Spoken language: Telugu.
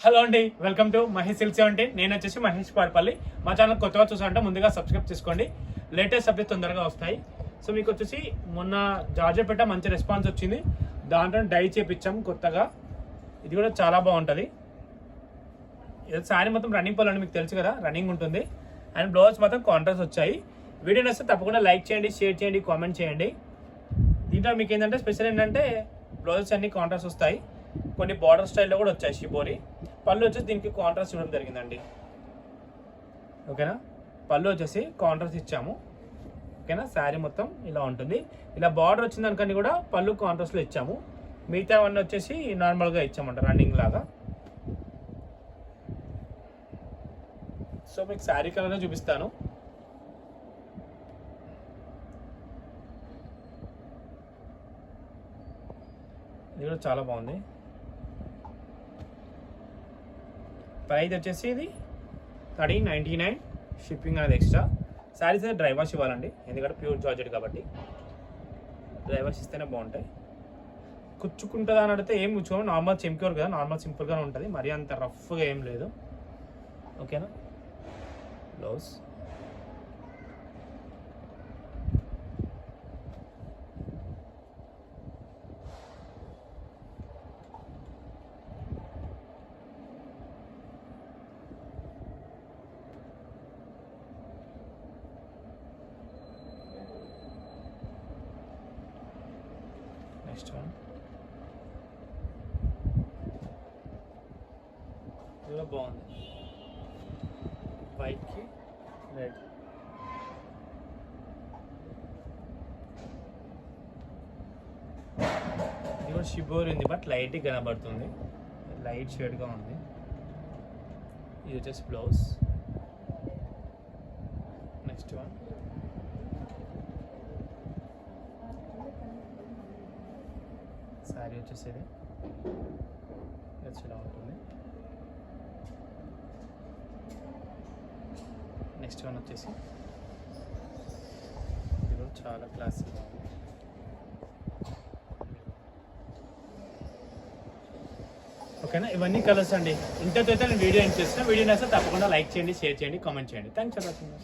హలో అండి, వెల్కమ్ టు మహేష్ సిల్క్ 17. నేను వచ్చేసి మహేష్ పార్పల్లి. మా ఛానల్ కొత్తగా చూసారంటే ముందుగా సబ్స్క్రైబ్ చేసుకోండి. లేటెస్ట్ అప్డేట్స్ తొందరగా వస్తాయి. సో మీకు వచ్చేసి మొన్న జార్జెట్ పెట్ట మంచి రెస్పాన్స్ వచ్చింది. దాంట్లో డై చేపించాం కొత్తగా. ఇది కూడా చాలా బాగుంటుంది. ఇది శారీ మొత్తం రన్నింగ్ పళ్ళు మీకు తెలుసు కదా, రన్నింగ్ ఉంటుంది. అండ్ బ్లౌజ్ మొత్తం కాంట్రాస్ట్ వచ్చాయి. వీడియో నచ్చితే తప్పకుండా లైక్ చేయండి, షేర్ చేయండి, కామెంట్ చేయండి. దీంట్లో మీకు ఏంటంటే స్పెషల్ ఏంటంటే బ్లౌజెస్ అన్ని కాంట్రాస్ట్ వస్తాయి. కొన్ని బార్డర్ స్టైల్లో కూడా వచ్చాయి షిబోరి. పళ్ళు వచ్చేసి దీనికి కాంట్రాస్ట్ ఇవ్వడం జరిగిందండి. ఓకేనా, పళ్ళు వచ్చేసి కాంట్రాస్ట్ ఇచ్చాము. ఓకేనా, శారీ మొత్తం ఇలా ఉంటుంది. ఇలా బార్డర్ వచ్చింది అనుకని కూడా పళ్ళు కాంట్రాస్ట్లో ఇచ్చాము. మిగతా అవన్నీ వచ్చేసి నార్మల్గా ఇచ్చామంట రన్నింగ్ లాగా. సో మీకు శారీ కలర్ చూపిస్తాను. ఇది కూడా చాలా బాగుంది. ప్రైస్ వచ్చేసి ఇది 1399. షిప్పింగ్ అనేది ఎక్స్ట్రా. శారీస్ అయితే డ్రై వాష్ ఇవ్వాలండి, ఎందుకంటే ప్యూర్ జార్జెట్ కాబట్టి డ్రై వాష్ ఇస్తేనే బాగుంటాయి. కుచ్చుకుంటుందా అని అడిగితే ఏం కూర్చోము, నార్మల్ సింప్యూర్ కదా, నార్మల్ సింపుల్గానే ఉంటుంది, మరీ అంత రఫ్గా ఏం లేదు. ఓకేనా, బ్లౌజ్ నెక్స్ట్ వన్. ఇది కూడా బాగుంది, వైట్కి రెడ్. ఇది కూడా షిబోరి ఉంది, బట్ లైట్గా కనబడుతుంది, లైట్ షేడ్గా ఉంది. ఇది వచ్చేసి బ్లౌజ్. Next one. శారీ వచ్చేసి ఇది ఇలా ఉంటుంది. నెక్స్ట్ వన్ వచ్చేసి ఇది కూడా చాలా క్లాసిక్గా ఉంది. ఓకేనా, ఇవన్నీ కలర్స్ అండి. ఇంతతో అయితే నేను వీడియో ఏం చేస్తున్నా. వీడియో నచ్చితే తప్పకుండా లైక్ చేయండి, షేర్ చేయండి, కామెంట్ చేయండి. Thanks for watching.